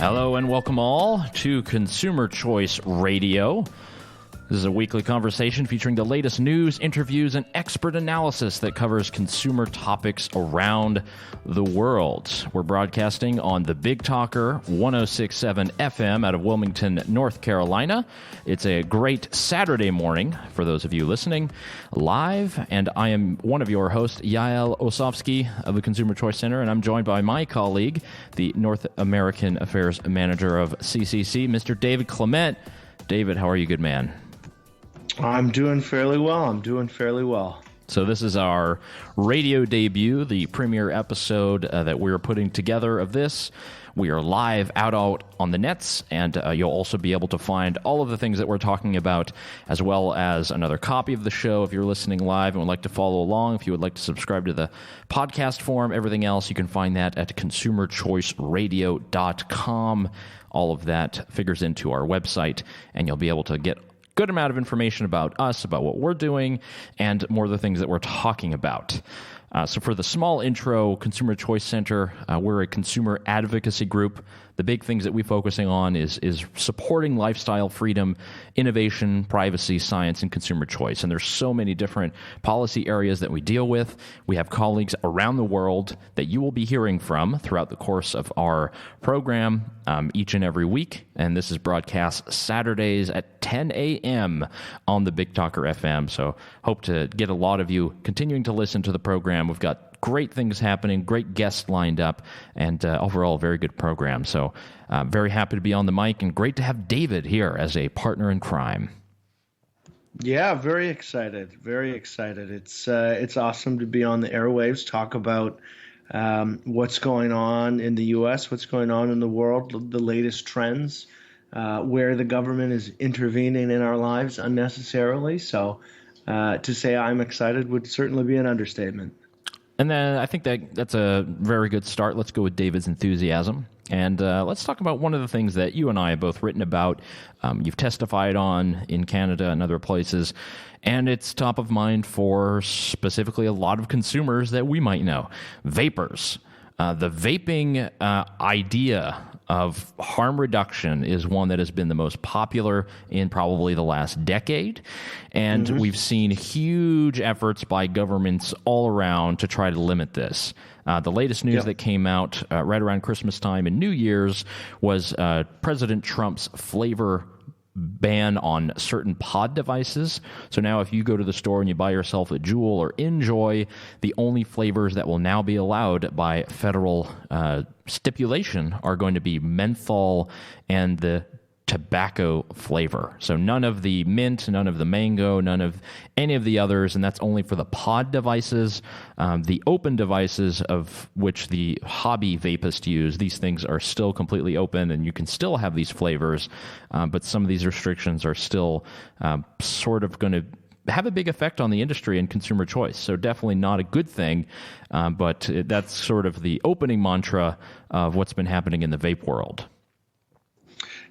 Hello and welcome all to Consumer Choice Radio. This is a weekly conversation featuring the latest news, interviews, and expert analysis that covers consumer topics around the world. We're broadcasting on the Big Talker 106.7 FM out of Wilmington, North Carolina. It's a great Saturday morning for those of you listening live, and I am one of your hosts, Yaël Ossowski of the Consumer Choice Center, and I'm joined by my colleague, the North American Affairs Manager of CCC, Mr. David Clement. David, how are you, good man? I'm doing fairly well. So this is our radio debut, the premiere episode that we're putting together of this. We are live out on the nets, and you'll also be able to find all of the things that we're talking about, as well as another copy of the show if you're listening live and would like to follow along. If you would like to subscribe to the podcast form, everything else, you can find that at consumerchoiceradio.com. All of that figures into our website, and you'll be able to get good amount of information about us, about what we're doing, and more of the things that we're talking about. So for the small intro, Consumer Choice Center, we're a consumer advocacy group. The big things that we're focusing on is supporting lifestyle freedom, innovation, privacy, science, and consumer choice. And there's so many different policy areas that we deal with. We have colleagues around the world that you will be hearing from throughout the course of our program each and every week. And this is broadcast Saturdays at 10 a.m. on the Big Talker FM. So hope to get a lot of you continuing to listen to the program. We've got great things happening, great guests lined up, and overall a very good program. So very happy to be on the mic, and great to have David here as a partner in crime. Yeah, very excited. It's awesome to be on the airwaves, talk about what's going on in the U.S., what's going on in the world, the latest trends, where the government is intervening in our lives unnecessarily. So to say I'm excited would certainly be an understatement. And then I think that's a very good start. Let's go with David's enthusiasm. And let's talk about one of the things that you and I have both written about, you've testified on in Canada and other places, and it's top of mind for specifically a lot of consumers that we might know, vapors. The vaping idea of harm reduction is one that has been the most popular in probably the last decade. And we've seen huge efforts by governments all around to try to limit this. The latest news that came out right around Christmas time and New Year's was President Trump's flavor ban on certain pod devices. So now if you go to the store and you buy yourself a Juul or Enjoy, the only flavors that will now be allowed by federal stipulation are going to be menthol and the tobacco flavor. So none of the mint, none of the mango, none of any of the others, and that's only for the pod devices. The open devices, of which the hobby vapists use, these things are still completely open, and you can still have these flavors, but some of these restrictions are still sort of going to have a big effect on the industry and consumer choice. So definitely not a good thing, but that's sort of the opening mantra of what's been happening in the vape world.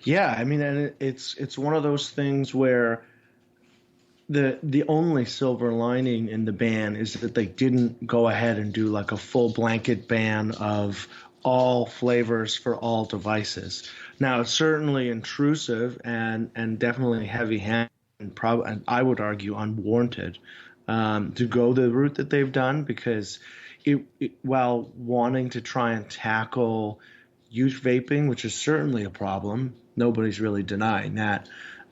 Yeah, I mean, and it's one of those things where the only silver lining in the ban is that they didn't go ahead and do like a full blanket ban of all flavors for all devices. Now, it's certainly intrusive and definitely heavy-handed, and I would argue unwarranted, to go the route that they've done, because while wanting to try and tackle youth vaping, which is certainly a problem, nobody's really denying that,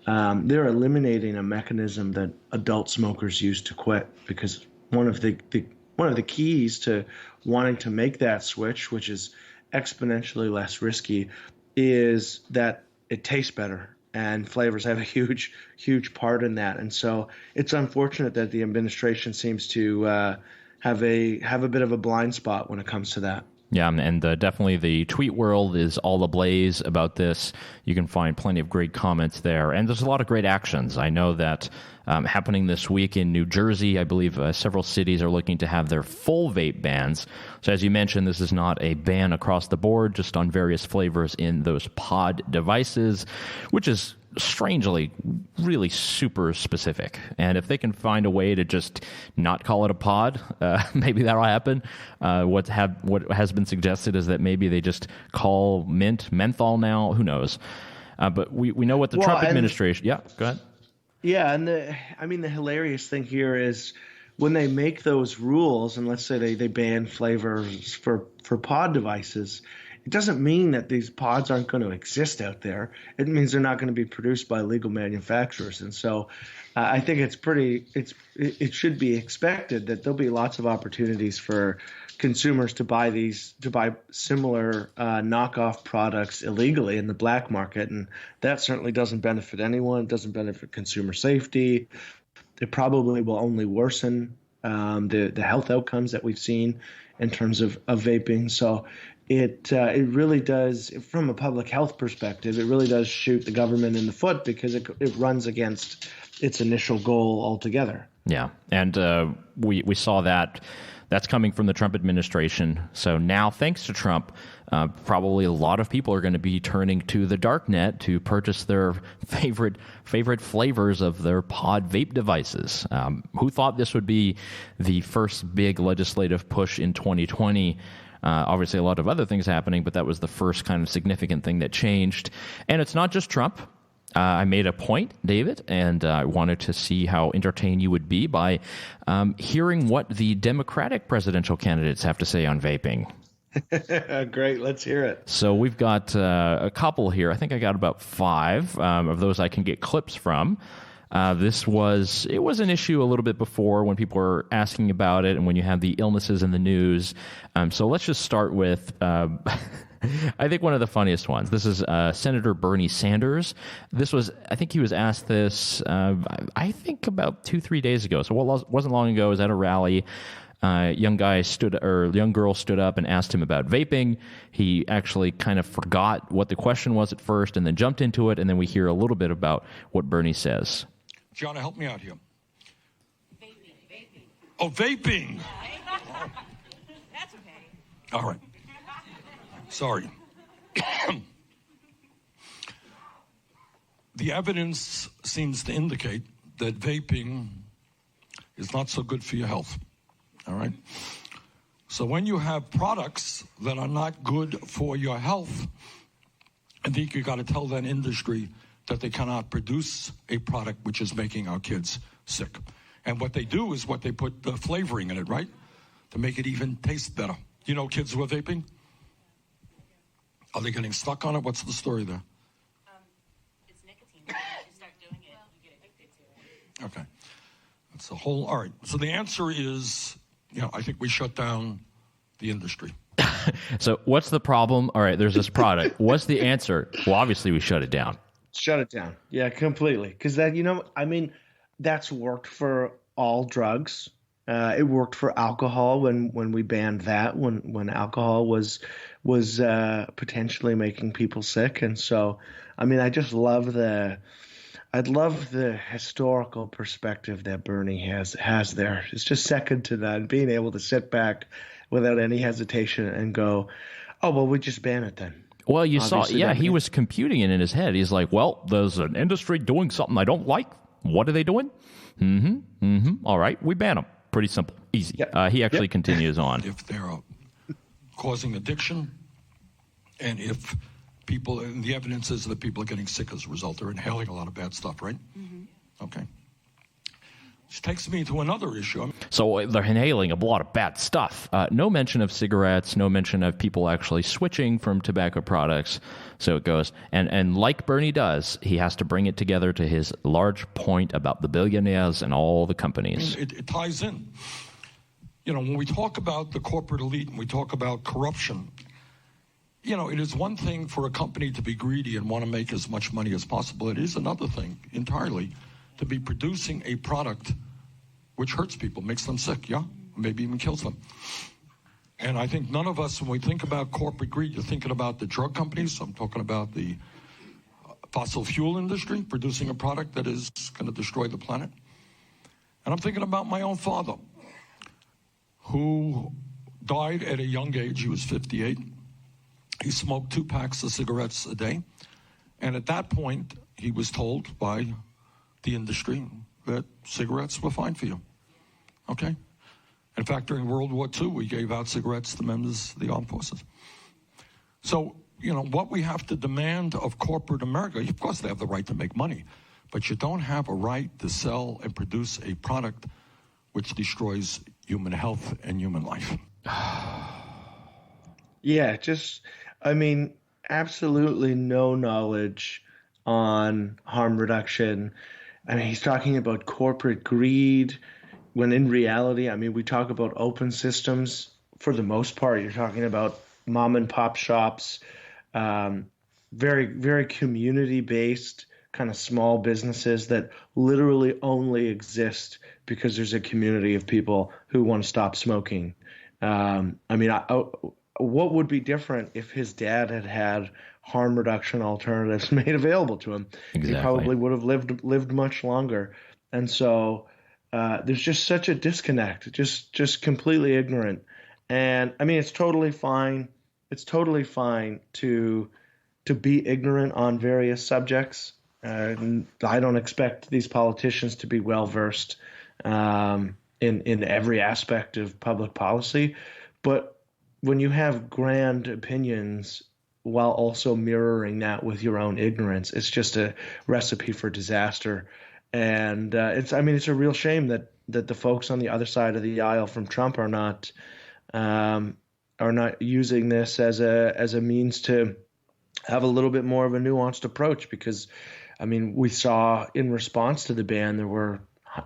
they're eliminating a mechanism that adult smokers use to quit, because one of the keys to wanting to make that switch, which is exponentially less risky, is that it tastes better, and flavors have a huge part in that. And so it's unfortunate that the administration seems to have a bit of a blind spot when it comes to that. Yeah, and definitely the tweet world is all ablaze about this. You can find plenty of great comments there, and there's a lot of great actions. I know that happening this week in New Jersey, I believe several cities are looking to have their full vape bans. So as you mentioned, this is not a ban across the board, just on various flavors in those pod devices, which is strangely really super specific. And if they can find a way to just not call it a pod, maybe that'll happen. What has been suggested is that maybe they just call mint menthol now. Who knows? But we know what the Trump administration. Yeah, go ahead. Yeah, and the hilarious thing here is when they make those rules, and let's say they ban flavors for pod devices, it doesn't mean that these pods aren't going to exist out there. It means they're not going to be produced by legal manufacturers. And so I think it should be expected that there'll be lots of opportunities for consumers to buy similar knockoff products illegally in the black market. And that certainly doesn't benefit anyone. It doesn't benefit consumer safety. It probably will only worsen the health outcomes that we've seen in terms of vaping. So it really does, from a public health perspective, it really does shoot the government in the foot because it runs against its initial goal altogether. Yeah, and we saw that. That's coming from the Trump administration. So now, thanks to Trump, probably a lot of people are going to be turning to the darknet to purchase their favorite flavors of their pod vape devices. Who thought this would be the first big legislative push in 2020? Obviously, a lot of other things happening, but that was the first kind of significant thing that changed. And it's not just Trump. I made a point, David, and I wanted to see how entertained you would be by hearing what the Democratic presidential candidates have to say on vaping. Great, let's hear it. So we've got a couple here. I think I got about 5 of those I can get clips from. It was an issue a little bit before when people were asking about it and when you have the illnesses in the news. So let's just start with... I think one of the funniest ones. This is Senator Bernie Sanders. I think he was asked this, I think about 2-3 days ago. So it wasn't long ago. I was at a rally. Young girl stood up and asked him about vaping. He actually kind of forgot what the question was at first and then jumped into it. And then we hear a little bit about what Bernie says. Gianna, help me out here. Vaping. Oh, vaping. That's okay. All right. Sorry. The evidence seems to indicate that vaping is not so good for your health. All right? So when you have products that are not good for your health, I think you got to tell that industry that they cannot produce a product which is making our kids sick. And what they do is they put the flavoring in it, right? To make it even taste better. You know kids who are vaping? Are they getting stuck on it? What's the story there? It's nicotine. If you start doing it, you get addicted to it. Okay. That's a whole... All right. So the answer is, I think we shut down the industry. So what's the problem? All right, there's this product. What's the answer? Well, obviously we shut it down. Shut it down. Yeah, completely. Because that, that's worked for all drugs. It worked for alcohol when we banned that, when alcohol was potentially making people sick. And so, I just love the historical perspective that Bernie has there. It's just second to none, being able to sit back without any hesitation and go, oh, well, we just ban it then. Well, you obviously saw, he was computing it in his head. He's like, well, there's an industry doing something I don't like. What are they doing? All right, we ban them. Pretty simple. Easy. Yep. He actually continues on. If they're causing addiction, and if people, and the evidence is that people are getting sick as a result, they're inhaling a lot of bad stuff, right? Mm-hmm. Okay. Which takes me to another issue. So they're inhaling a lot of bad stuff. No mention of cigarettes, no mention of people actually switching from tobacco products. So it goes. And like Bernie does, he has to bring it together to his large point about the billionaires and all the companies. It ties in. When we talk about the corporate elite and we talk about corruption, it is one thing for a company to be greedy and want to make as much money as possible. It is another thing entirely to be producing a product which hurts people, makes them sick, maybe even kills them. And I think none of us, when we think about corporate greed, you're thinking about the drug companies. I'm talking about the fossil fuel industry, producing a product that is going to destroy the planet. And I'm thinking about my own father, who died at a young age. He was 58. He smoked 2 packs of cigarettes a day. And at that point, he was told by the industry that cigarettes were fine for you. Okay? In fact, during World War II, we gave out cigarettes to members of the armed forces. So, what we have to demand of corporate America, of course they have the right to make money, but you don't have a right to sell and produce a product which destroys human health and human life. Yeah, absolutely no knowledge on harm reduction. He's talking about corporate greed, when in reality, we talk about open systems. For the most part, you're talking about mom and pop shops, very, very community-based kind of small businesses that literally only exist because there's a community of people who want to stop smoking. What would be different if his dad had harm reduction alternatives made available to him? Exactly. He probably would have lived much longer. And so there's just such a disconnect, just completely ignorant. And it's totally fine. It's totally fine to be ignorant on various subjects. I don't expect these politicians to be well versed in every aspect of public policy, but when you have grand opinions while also mirroring that with your own ignorance, it's just a recipe for disaster. And it's a real shame that the folks on the other side of the aisle from Trump are not using this as a means to have a little bit more of a nuanced approach, because we saw in response to the ban there were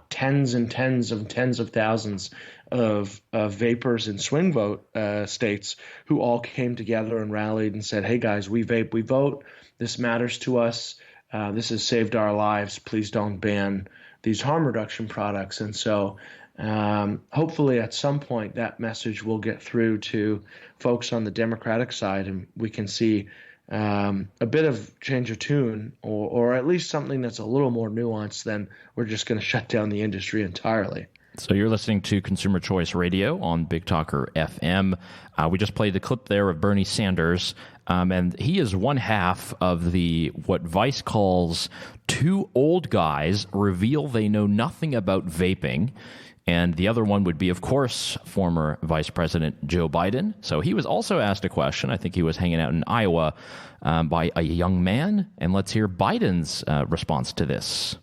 tens and tens of thousands of vapors in swing vote states who all came together and rallied and said, hey guys, we vape, we vote, this matters to us, this has saved our lives, please don't ban these harm reduction products. And so hopefully at some point that message will get through to folks on the Democratic side, and we can see a bit of change of tune, or at least something that's a little more nuanced than we're just going to shut down the industry entirely. So you're listening to Consumer Choice Radio on Big Talker FM. We just played the clip there of Bernie Sanders, and he is one half of what Vice calls two old guys reveal they know nothing about vaping. And the other one would be, of course, former Vice President Joe Biden. So he was also asked a question. I think he was hanging out in Iowa by a young man. And let's hear Biden's response to this.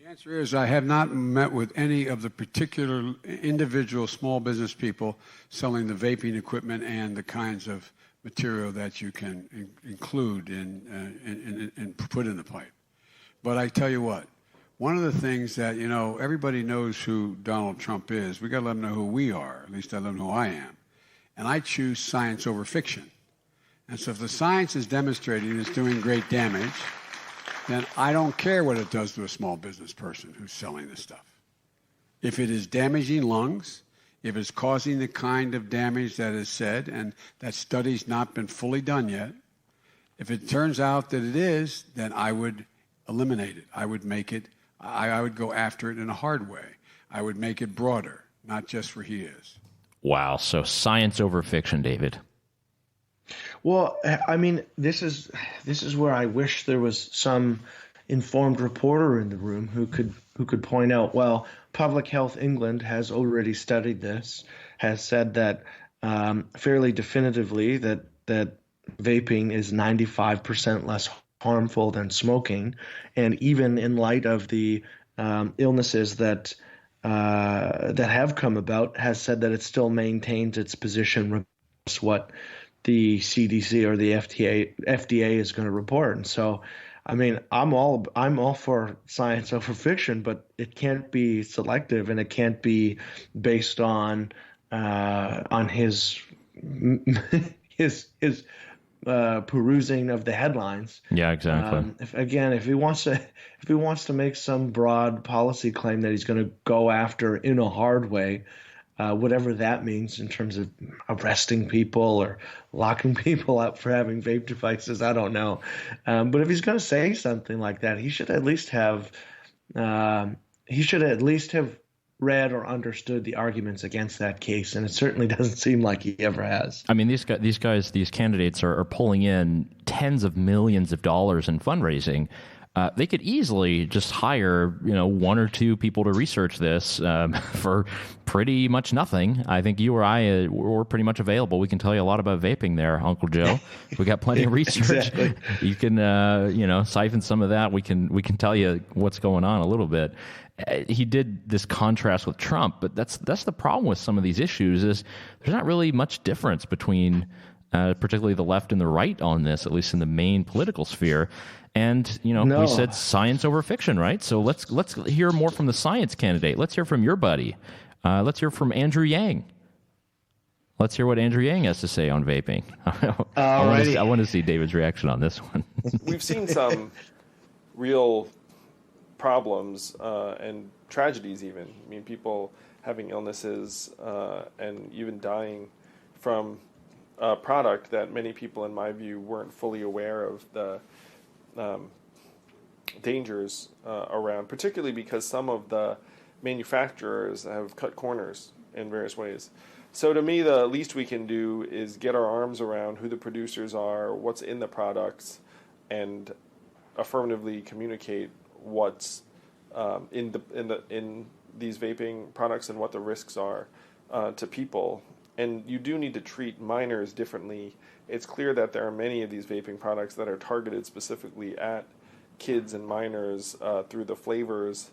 The answer is I have not met with any of the particular individual small business people selling the vaping equipment and the kinds of material that you can include and put in the pipe. But I tell you what. One of the things that, everybody knows who Donald Trump is. We got to let them know who we are. At least I let them know who I am. And I choose science over fiction. And so if the science is demonstrating it's doing great damage, then I don't care what it does to a small business person who's selling this stuff. If it is damaging lungs, if it's causing the kind of damage that is said, and that study's not been fully done yet, if it turns out that it is, then I would eliminate it. I would make it. I would go after it in a hard way. I would make it broader, not just for he is. Wow. So science over fiction, David. Well, this is where I wish there was some informed reporter in the room who could point out, well, Public Health England has already studied this, has said that fairly definitively that vaping is 95% less harmful than smoking, and even in light of the illnesses that have come about, has said that it still maintains its position regardless what the CDC or the FDA is going to report. And so, I'm all for science over fiction, but it can't be selective, and it can't be based on his perusing of the headlines. Yeah, exactly. If he wants to make some broad policy claim that he's going to go after in a hard way, whatever that means in terms of arresting people or locking people up for having vape devices, I don't know. But if he's going to say something like that, he should at least have read or understood the arguments against that case, and it certainly doesn't seem like he ever has. These candidates are pulling in tens of millions of dollars in fundraising they could easily just hire, one or two people to research this for pretty much nothing. I think you or I, we're pretty much available. We can tell you a lot about vaping there, Uncle Joe. We got plenty of research. Exactly. You can, siphon some of that. We can tell you what's going on a little bit. He did this contrast with Trump, but that's the problem with some of these issues is there's not really much difference between particularly the left and the right on this, at least in the main political sphere. And, No. we said science over fiction, right? So let's hear more from the science candidate. Let's hear from your buddy. Let's hear from Andrew Yang. Let's hear what Andrew Yang has to say on vaping. I want to see David's reaction on this one. We've seen some real problems and tragedies even. I mean, people having illnesses and even dying from a product that many people, in my view, weren't fully aware of the dangers around, particularly because some of the manufacturers have cut corners in various ways. So to me, the least we can do is get our arms around who the producers are, what's in the products, and affirmatively communicate what's in these vaping products and what the risks are to people. And you do need to treat minors differently. It's clear that there are many of these vaping products that are targeted specifically at kids and minors through the flavors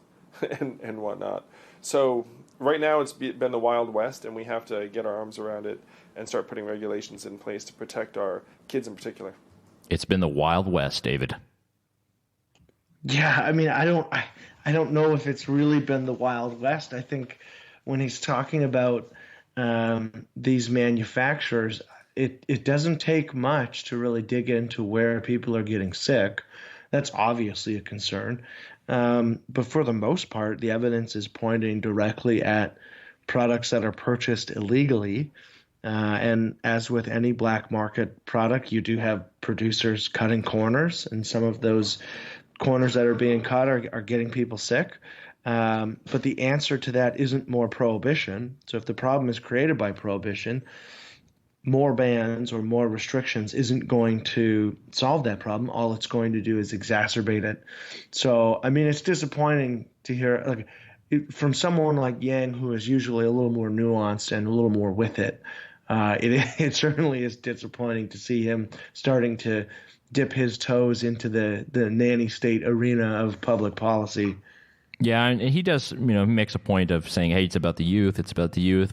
and whatnot. So right now it's been the Wild West, and we have to get our arms around it and start putting regulations in place to protect our kids in particular. It's been the Wild West, David. Yeah, I mean, I don't know if it's really been the Wild West. I think when he's talking about these manufacturers, it doesn't take much to really dig into where people are getting sick. That's obviously a concern. But for the most part, the evidence is pointing directly at products that are purchased illegally. And as with any black market product, you do have producers cutting corners, and some of those corners that are being cut are getting people sick. But the answer to that isn't more prohibition. So if the problem is created by prohibition, more bans or more restrictions isn't going to solve that problem. All it's going to do is exacerbate it. So, I mean, it's disappointing to hear from someone like Yang, who is usually a little more nuanced and a little more with it. It certainly is disappointing to see him starting to dip his toes into the nanny state arena of public policy. Yeah, and he does, makes a point of saying, hey, it's about the youth,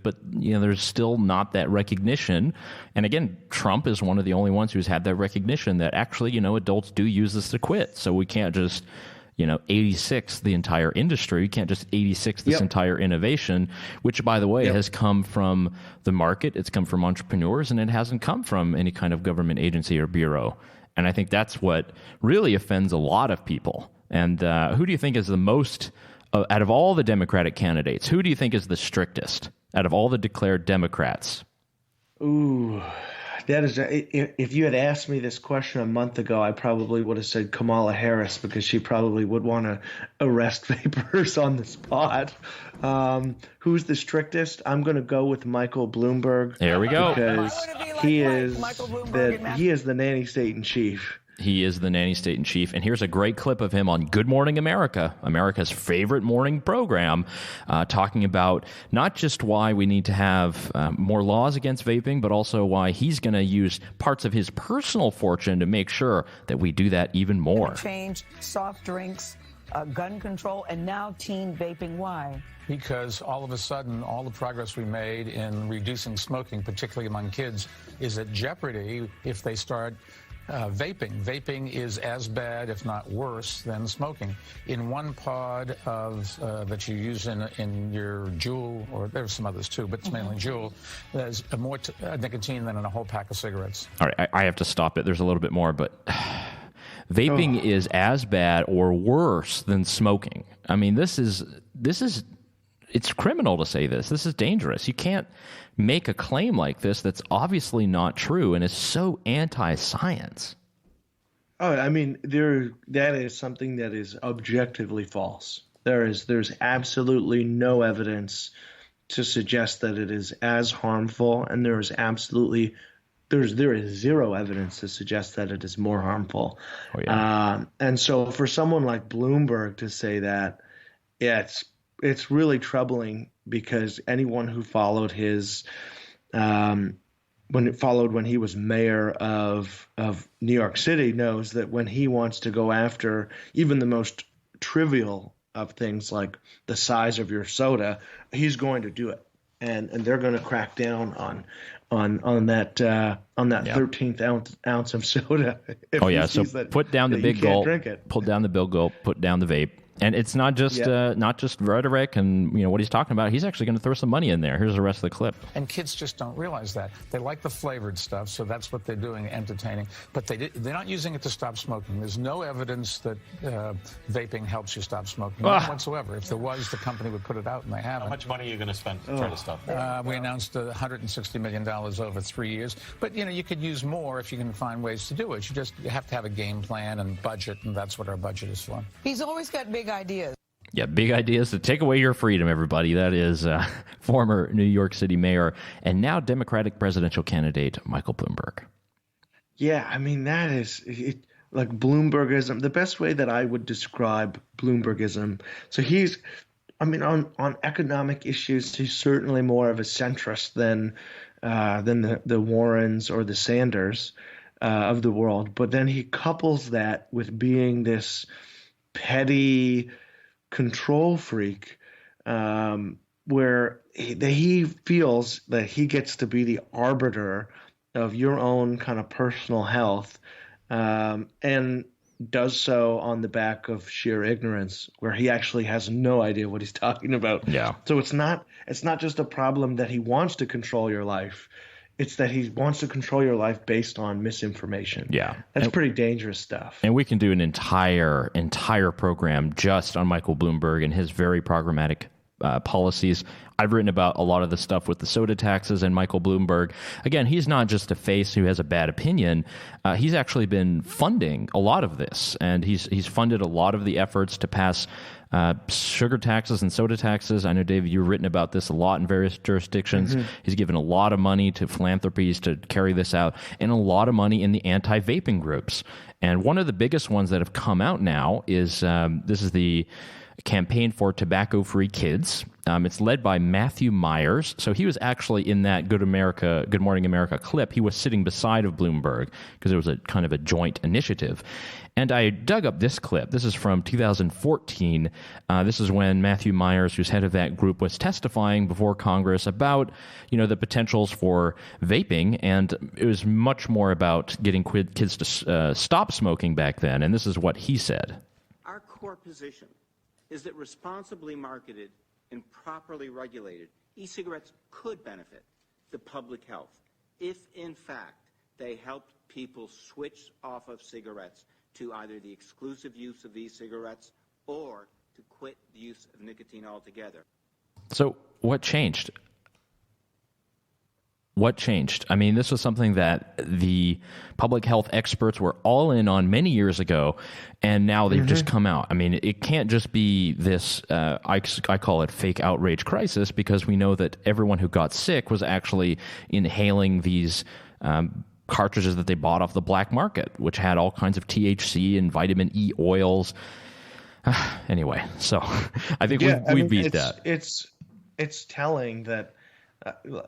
but, there's still not that recognition. And again, Trump is one of the only ones who's had that recognition that actually, adults do use this to quit. So we can't just, 86 the entire industry. You can't just 86 this entire innovation, which, by the way, has come from the market. It's come from entrepreneurs, and it hasn't come from any kind of government agency or bureau. And I think that's what really offends a lot of people. And who do you think is the most, out of all the Democratic candidates, who do you think is the strictest out of all the declared Democrats? Ooh, that is, if you had asked me this question a month ago, I probably would have said Kamala Harris, because she probably would want to arrest vapors on the spot. Who's the strictest? I'm going to go with Michael Bloomberg. There we go. Because he is the nanny state in chief. He is the nanny state in chief. And here's a great clip of him on Good Morning America, America's favorite morning program, talking about not just why we need to have more laws against vaping, but also why he's going to use parts of his personal fortune to make sure that we do that even more. Change soft drinks, gun control, and now teen vaping. Why? Because all of a sudden, all the progress we made in reducing smoking, particularly among kids, is at jeopardy if they start vaping. Vaping is as bad, if not worse, than smoking. In one pod of that you use in your Juul, or there's some others too, but it's mainly Juul, there's more nicotine than in a whole pack of cigarettes. All right, I have to stop it. There's a little bit more, but vaping is as bad or worse than smoking. I mean, this is it's criminal to say this. This is dangerous. You can't make a claim like this that's obviously not true and is so anti-science. Oh, I mean, that is something that is objectively false. There's absolutely no evidence to suggest that it is as harmful, and there is absolutely there is zero evidence to suggest that it is more harmful. Oh, yeah. And so for someone like Bloomberg to say that, yeah, it's really troubling, because anyone who followed his when he was mayor of New York City knows that when he wants to go after even the most trivial of things like the size of your soda, he's going to do it, and they're going to crack down on that 13th ounce of soda. Oh yeah, so put down the big gulp, put down the big gulp, put down the vape. And it's not just rhetoric and what he's talking about. He's actually going to throw some money in there. Here's the rest of the clip. And kids just don't realize that. They like the flavored stuff, so that's what they're doing, entertaining. But they're not using it to stop smoking. There's no evidence that vaping helps you stop smoking, none whatsoever. If there was, the company would put it out, and they haven't. How much money are you going to spend to try to stop it? We announced $160 million over 3 years. But, you could use more if you can find ways to do it. You have to have a game plan and budget, and that's what our budget is for. He's always got big ideas. Yeah, big ideas to take away your freedom, everybody. That is former New York City mayor and now Democratic presidential candidate Michael Bloomberg. Yeah, I mean, that is like Bloombergism. The best way that I would describe Bloombergism. So he's, on economic issues, he's certainly more of a centrist than the Warrens or the Sanders of the world. But then he couples that with being this petty control freak, where he feels that he gets to be the arbiter of your own kind of personal health, and does so on the back of sheer ignorance, where he actually has no idea what he's talking about. Yeah. So it's not just a problem that he wants to control your life. It's that he wants to control your life based on misinformation. Yeah. That's pretty dangerous stuff. And we can do an entire program just on Michael Bloomberg and his very programmatic policies. I've written about a lot of the stuff with the soda taxes and Michael Bloomberg. Again, he's not just a face who has a bad opinion. He's actually been funding a lot of this, and he's funded a lot of the efforts to pass sugar taxes and soda taxes. I know, David, you've written about this a lot in various jurisdictions. Mm-hmm. He's given a lot of money to philanthropies to carry this out, and a lot of money in the anti-vaping groups. And one of the biggest ones that have come out now is this is the Campaign for Tobacco-Free Kids. It's led by Matthew Myers. So he was actually in that Good Morning America clip. He was sitting beside of Bloomberg because it was a kind of a joint initiative. And I dug up this clip. This is from 2014. This is when Matthew Myers, who's head of that group, was testifying before Congress about, the potentials for vaping. And it was much more about getting kids to stop smoking back then. And this is what he said. Our core position is that responsibly marketed and properly regulated e-cigarettes could benefit the public health if, in fact, they helped people switch off of cigarettes to either the exclusive use of e-cigarettes or to quit the use of nicotine altogether. So what changed? What changed? I mean, this was something that the public health experts were all in on many years ago, and now they've just come out. I mean, it can't just be this, I call it fake outrage crisis, because we know that everyone who got sick was actually inhaling these cartridges that they bought off the black market, which had all kinds of THC and vitamin E oils. Anyway, so I think we beat that. It's telling that.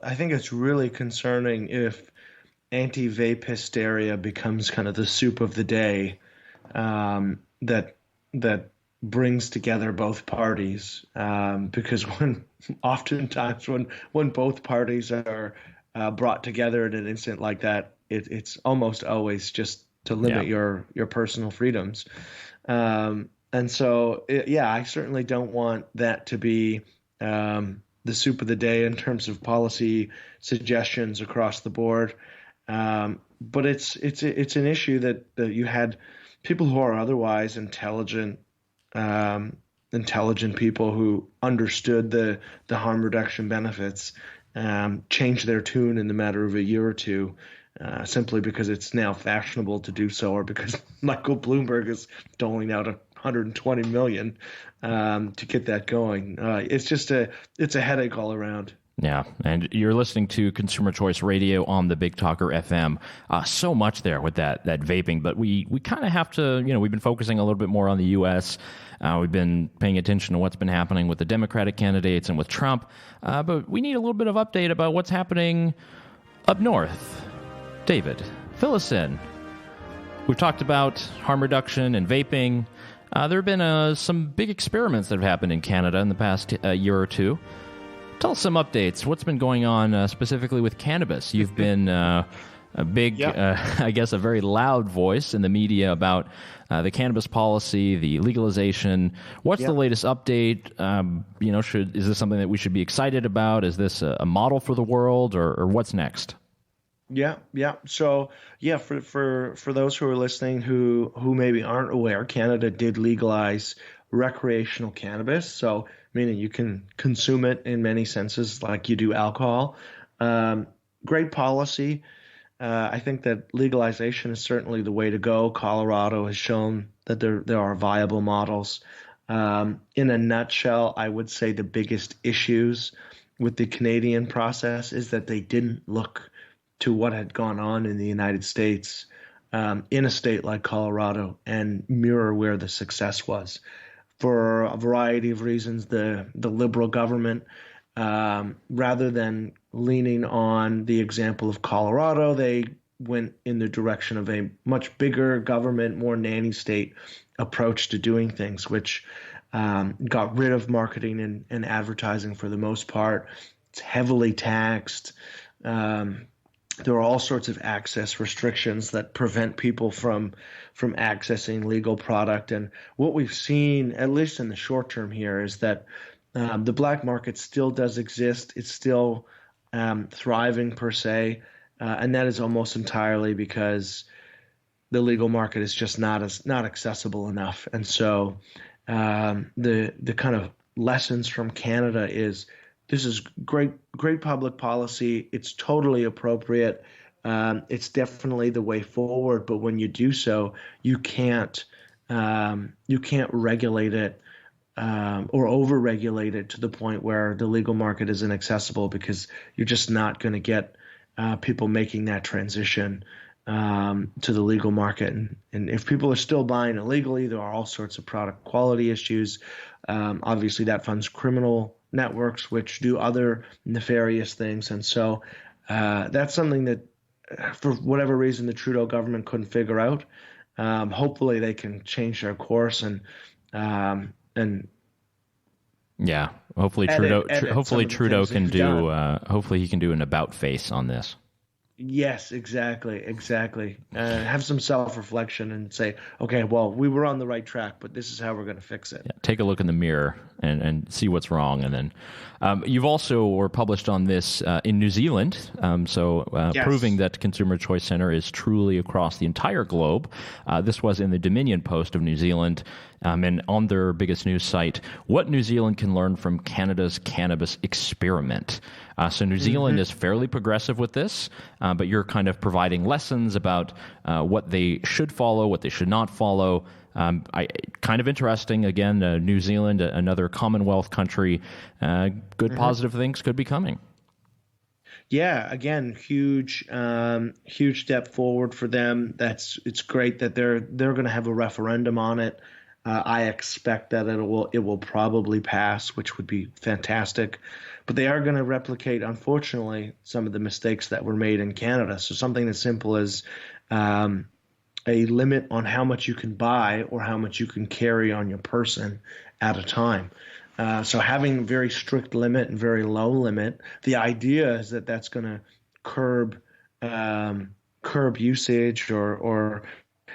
I think it's really concerning if anti-vape hysteria becomes kind of the soup of the day, that brings together both parties. Because oftentimes when both parties are brought together in an instant like that, it's almost always just to limit your personal freedoms. And so, I certainly don't want that to be the soup of the day in terms of policy suggestions across the board. But it's an issue that you had people who are otherwise intelligent people who understood the harm reduction benefits change their tune in the matter of a year or two, simply because it's now fashionable to do so, or because Michael Bloomberg is doling out $120 million to get that going. It's a headache all around. Yeah, and you're listening to Consumer Choice Radio on the Big Talker FM. So much there with that vaping, but we kind of have to, we've been focusing a little bit more on the U.S. We've been paying attention to what's been happening with the Democratic candidates and with Trump, but we need a little bit of update about what's happening up north. David, fill us in. We've talked about harm reduction and vaping. There have been some big experiments that have happened in Canada in the past year or two. Tell us some updates. What's been going on specifically with cannabis? You've been a big, I guess, a very loud voice in the media about the cannabis policy, the legalization. What's the latest update? Is this something that we should be excited about? Is this a model for the world, or what's next? Yeah. So, for those who are listening who maybe aren't aware, Canada did legalize recreational cannabis. So, meaning you can consume it in many senses like you do alcohol. Great policy. I think that legalization is certainly the way to go. Colorado has shown that there are viable models. In a nutshell, I would say the biggest issues with the Canadian process is that they didn't look to what had gone on in the United States in a state like Colorado and mirror where the success was. For a variety of reasons, the Liberal government, rather than leaning on the example of Colorado, they went in the direction of a much bigger government, more nanny state approach to doing things, which got rid of marketing and advertising for the most part. It's heavily taxed. There are all sorts of access restrictions that prevent people from accessing legal product. And what we've seen, at least in the short term here, is that the black market still does exist. It's still thriving per se, and that is almost entirely because the legal market is just not accessible enough. And so the kind of lessons from Canada is, this is great public policy. It's totally appropriate. It's definitely the way forward. But when you do so, you can't regulate it or over-regulate it to the point where the legal market is inaccessible, because you're just not going to get people making that transition to the legal market. And if people are still buying illegally, there are all sorts of product quality issues. Obviously, that funds criminal networks which do other nefarious things. And so that's something that, for whatever reason, the Trudeau government couldn't figure out. Hopefully they can change their course and yeah, hopefully Trudeau can do hopefully he can do an about face on this. Yes, exactly. Have some self-reflection and say, okay, well, we were on the right track, but this is how we're going to fix it. Yeah, take a look in the mirror and see what's wrong. And then you've also were published on this in New Zealand, yes, proving that Consumer Choice Center is truly across the entire globe. This was in the Dominion Post of New Zealand, and on their biggest news site, what New Zealand can learn from Canada's cannabis experiment. So New Zealand is fairly progressive with this, but you're kind of providing lessons about what they should follow, what they should not follow. Kind of interesting. Again, New Zealand, another Commonwealth country. Good positive things could be coming. Yeah, again, huge step forward for them. It's great that they're going to have a referendum on it. I expect that it will probably pass, which would be fantastic. But they are going to replicate, unfortunately, some of the mistakes that were made in Canada. So something as simple as a limit on how much you can buy or how much you can carry on your person at a time. So having a very strict limit and very low limit, the idea is that that's going to curb usage or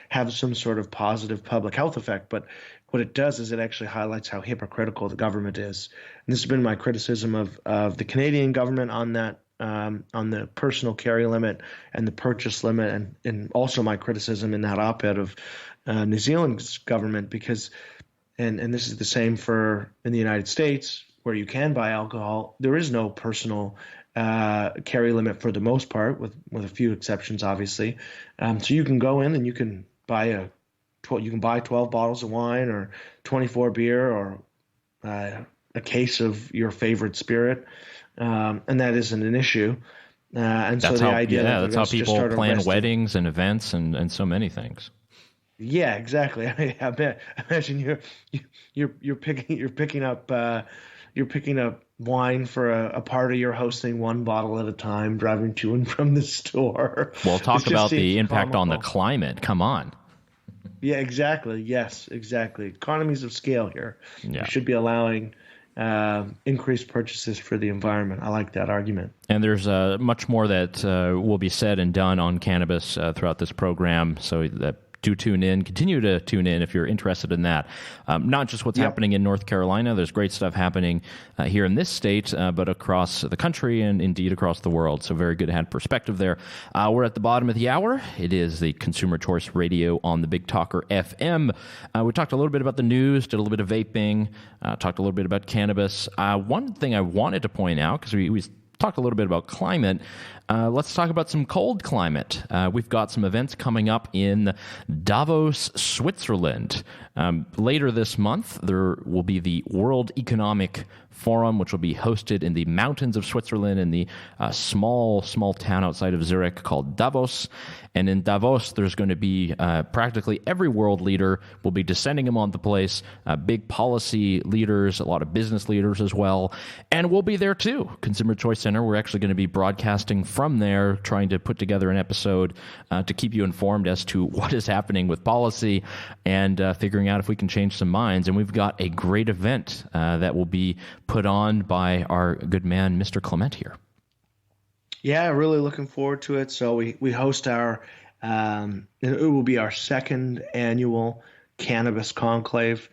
have some sort of positive public health effect. But what it does is it actually highlights how hypocritical the government is. And this has been my criticism of the Canadian government on that, on the personal carry limit and the purchase limit, and also my criticism in that op-ed of New Zealand's government, because, and this is the same for in the United States, where you can buy alcohol, there is no personal carry limit for the most part, with a few exceptions, obviously. So you can go in and you can buy 12 bottles of wine or 24 beer or a case of your favorite spirit, and that isn't an issue. And that's so the how, idea yeah, that that's how people plan arresting, weddings and events and so many things. Yeah, exactly. I bet. Imagine you're picking up wine for a party you're hosting, one bottle at a time, driving to and from the store. Well, talk about the impact comical on the climate. Come on. Yeah, exactly. Yes, exactly. Economies of scale here. Yeah. We should be allowing increased purchases for the environment. I like that argument. And there's much more that will be said and done on cannabis throughout this program. So that do tune in. Continue to tune in if you're interested in that. Not just what's happening in North Carolina. There's great stuff happening here in this state, but across the country and indeed across the world. So very good to have perspective there. We're at the bottom of the hour. It is the Consumer Choice Radio on the Big Talker FM. We talked a little bit about the news, did a little bit of vaping, talked a little bit about cannabis. One thing I wanted to point out, because we talked a little bit about climate. Let's talk about some cold climate. We've got some events coming up in Davos, Switzerland. Later this month, there will be the World Economic Forum, which will be hosted in the mountains of Switzerland in the small town outside of Zurich called Davos. And in Davos, there's going to be practically every world leader will be descending upon the place, big policy leaders, a lot of business leaders as well. And we'll be there too. Consumer Choice Center, we're actually going to be broadcasting from there, trying to put together an episode to keep you informed as to what is happening with policy and figuring out if we can change some minds. And we've got a great event that will be put on by our good man, Mr. Clement here. Yeah, really looking forward to it. So we host it will be our second annual cannabis conclave.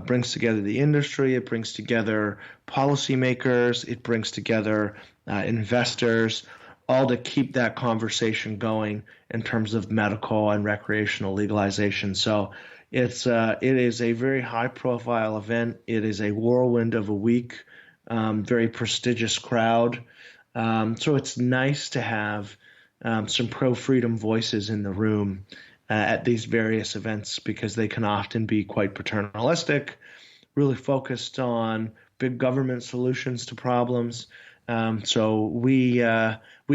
Brings together the industry, it brings together policymakers, it brings together investors, all to keep that conversation going in terms of medical and recreational legalization. So it is a very high profile event. It is a whirlwind of a week, very prestigious crowd. So it's nice to have some pro-freedom voices in the room at these various events, because they can often be quite paternalistic, really focused on big government solutions to problems. So we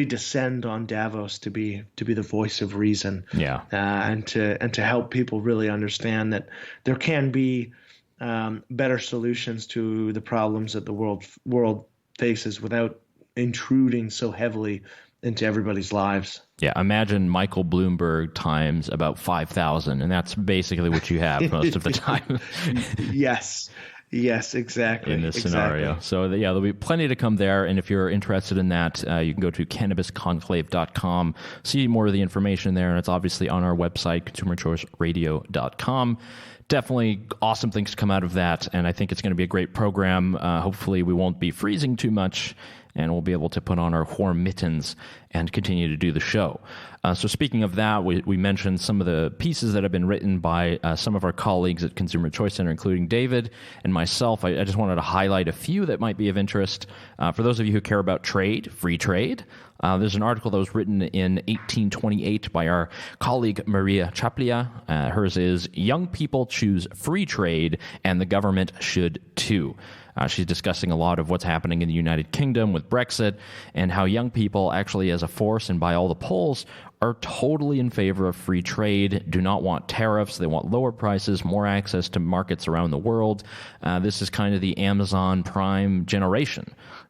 descend on Davos to be the voice of reason, and to help people really understand that there can be better solutions to the problems that the world faces without intruding so heavily into everybody's lives. Yeah, imagine Michael Bloomberg times about 5,000, and that's basically what you have most of the time. Yes, exactly. In this scenario. So, yeah, there'll be plenty to come there, and if you're interested in that, you can go to cannabisconclave.com, see more of the information there, and it's obviously on our website, consumerchoiceradio.com. Definitely awesome things to come out of that, and I think it's going to be a great program. Hopefully we won't be freezing too much, and we'll be able to put on our warm mittens and continue to do the show. So speaking of that, we mentioned some of the pieces that have been written by some of our colleagues at Consumer Choice Center, including David and myself. I just wanted to highlight a few that might be of interest. For those of you who care about trade, free trade, there's an article that was written in 1828 by our colleague Maria Chaplia. Hers is "Young People Choose Free Trade, and the Government Should Too." She's discussing a lot of what's happening in the United Kingdom with Brexit and how young people actually as a force and by all the polls are totally in favor of free trade, do not want tariffs. They want lower prices, more access to markets around the world. This is kind of the Amazon Prime generation.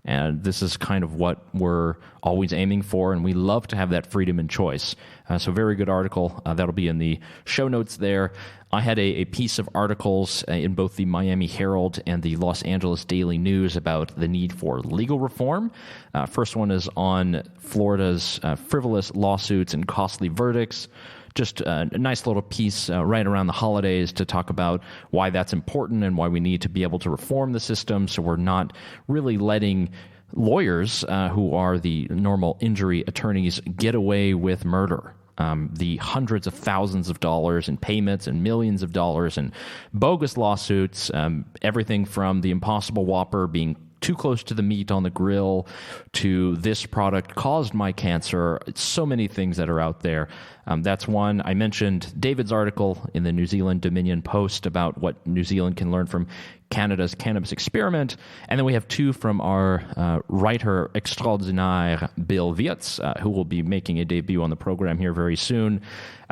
And this is kind of what we're always aiming for, and we love to have that freedom and choice. So very good article. That'll be in the show notes there. I had a piece of articles in both the Miami Herald and the Los Angeles Daily News about the need for legal reform. First one is on Florida's frivolous lawsuits and costly verdicts. Just a nice little piece right around the holidays to talk about why that's important and why we need to be able to reform the system so we're not really letting lawyers who are the normal injury attorneys get away with murder. The hundreds of thousands of dollars in payments and millions of dollars in bogus lawsuits, everything from the Impossible Whopper being too close to the meat on the grill to this product caused my cancer. It's so many things that are out there. That's one. I mentioned David's article in the New Zealand Dominion Post about what New Zealand can learn from Canada's Cannabis Experiment. And then we have two from our writer extraordinaire, Bill Wietz, who will be making a debut on the program here very soon.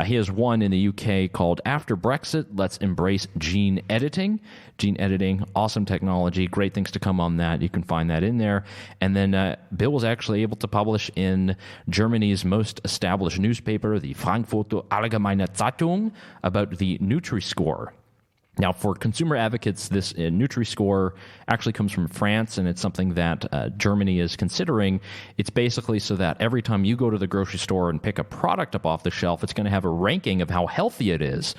He has one in the UK called After Brexit, Let's Embrace Gene Editing. Gene editing, awesome technology, great things to come on that. You can find that in there. And then Bill was actually able to publish in Germany's most established newspaper, the Frankfurter Allgemeine Zeitung, about the Nutri-Score. Now, for consumer advocates, this Nutri-Score actually comes from France, and it's something that Germany is considering. It's basically so that every time you go to the grocery store and pick a product up off the shelf, it's going to have a ranking of how healthy it is,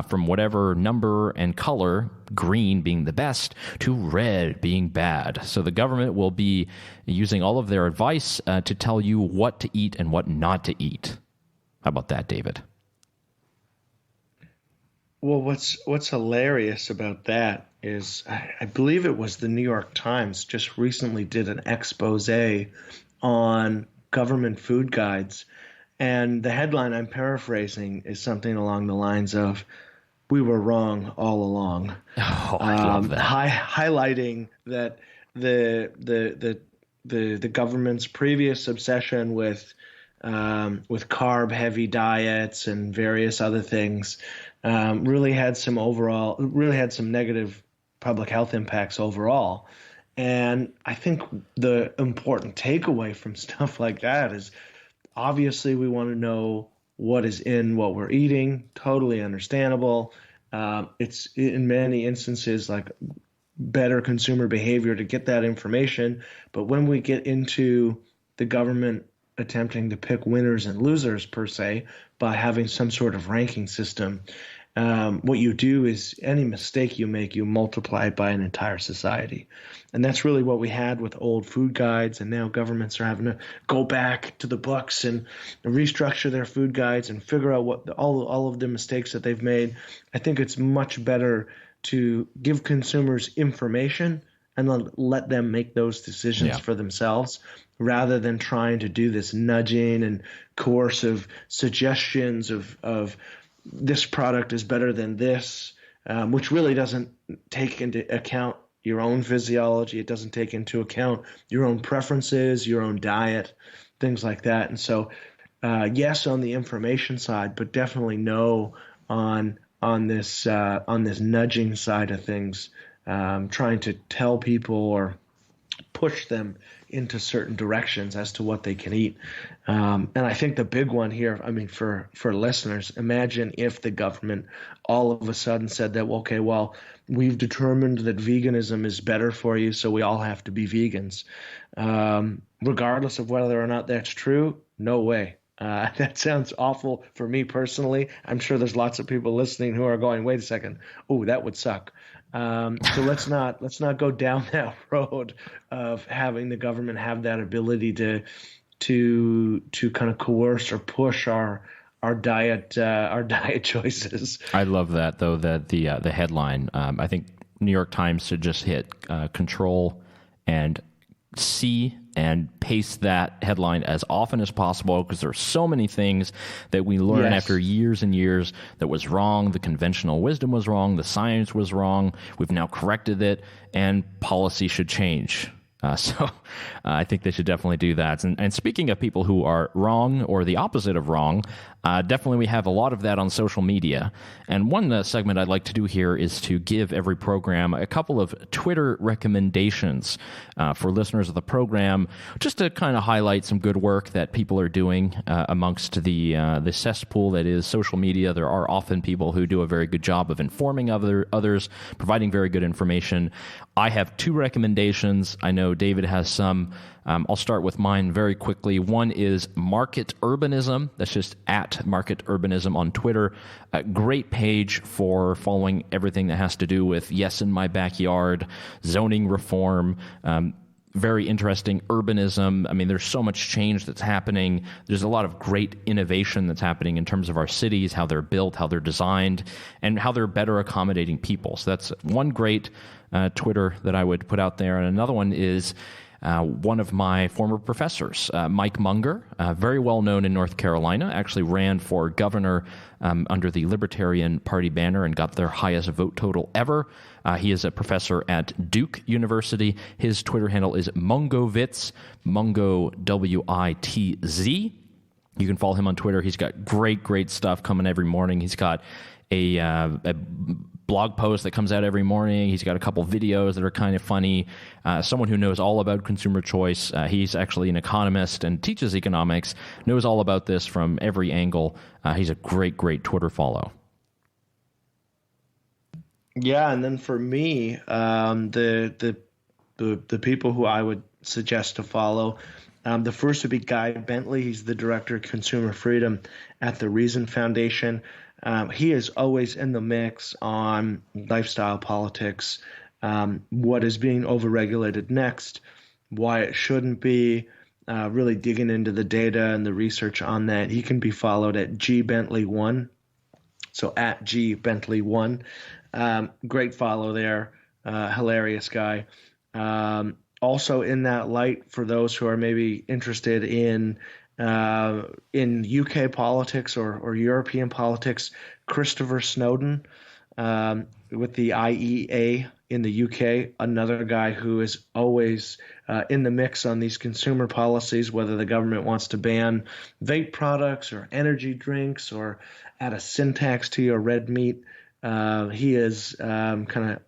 from whatever number and color, green being the best, to red being bad. So the government will be using all of their advice to tell you what to eat and what not to eat. How about that, David? Well, what's hilarious about that is I believe it was the New York Times just recently did an expose on government food guides. And the headline I'm paraphrasing is something along the lines of, "We were wrong all along." Oh, I love that. Highlighting that the government's previous obsession with carb heavy diets and various other things really had some negative public health impacts overall. And I think the important takeaway from stuff like that is, obviously we want to know what is in what we're eating. Totally understandable. It's in many instances like better consumer behavior to get that information. But when we get into the government attempting to pick winners and losers per se by having some sort of ranking system, what you do is any mistake you make, you multiply it by an entire society. And that's really what we had with old food guides. And now governments are having to go back to the books and restructure their food guides and figure out what all of the mistakes that they've made. I think it's much better to give consumers information and then let them make those decisions for themselves, rather than trying to do this nudging and coercive suggestions of this product is better than this, which really doesn't take into account your own physiology. It doesn't take into account your own preferences, your own diet, things like that. And so, yes, on the information side, but definitely no on this nudging side of things, trying to tell people or push them into certain directions as to what they can eat. And I think the big one here, I mean, for listeners, imagine if the government all of a sudden said that, okay, well, we've determined that veganism is better for you, so we all have to be vegans. Regardless of whether or not that's true, no way. That sounds awful for me personally. I'm sure there's lots of people listening who are going, wait a second, oh, that would suck. So let's not go down that road of having the government have that ability to kind of coerce or push our diet choices. I love that, though, that the headline. I think New York Times should just hit Control and C and paste that headline as often as possible, because there are so many things that we learn after years and years that was wrong. The conventional wisdom was wrong. The science was wrong. We've now corrected it, and policy should change. So I think they should definitely do that. And speaking of people who are wrong or the opposite of wrong, definitely we have a lot of that on social media. And one segment I'd like to do here is to give every program a couple of Twitter recommendations for listeners of the program, just to kind of highlight some good work that people are doing amongst the cesspool that is social media. There are often people who do a very good job of informing others, providing very good information. I have two recommendations. I know David has some. I'll start with mine very quickly. One is Market Urbanism. That's just at Market Urbanism on Twitter. A great page for following everything that has to do with Yes in My Backyard, zoning reform, very interesting urbanism. I mean, there's so much change that's happening. There's a lot of great innovation that's happening in terms of our cities, how they're built, how they're designed, and how they're better accommodating people. So that's one great Twitter that I would put out there. And another one is one of my former professors, Mike Munger, very well known in North Carolina, actually ran for governor under the Libertarian Party banner and got their highest vote total ever. He is a professor at Duke University. His Twitter handle is Mungovitz, Mungo W-I-T-Z. You can follow him on Twitter. He's got great stuff coming every morning. He's got a blog post that comes out every morning. He's got a couple videos that are kind of funny. Someone who knows all about consumer choice. He's actually an economist and teaches economics, knows all about this from every angle. He's a great Twitter follow. Yeah, and then for me, the people who I would suggest to follow, the first would be Guy Bentley. He's the director of consumer freedom at the Reason Foundation. He is always in the mix on lifestyle politics, what is being overregulated next, why it shouldn't be, really digging into the data and the research on that. He can be followed at gbentley1, so at gbentley1. Great follow there, hilarious guy. Also in that light, for those who are maybe interested in UK politics or European politics, Christopher Snowdon with the IEA in the UK, another guy who is always in the mix on these consumer policies, whether the government wants to ban vape products or energy drinks or add a sin tax to your red meat. He is kind of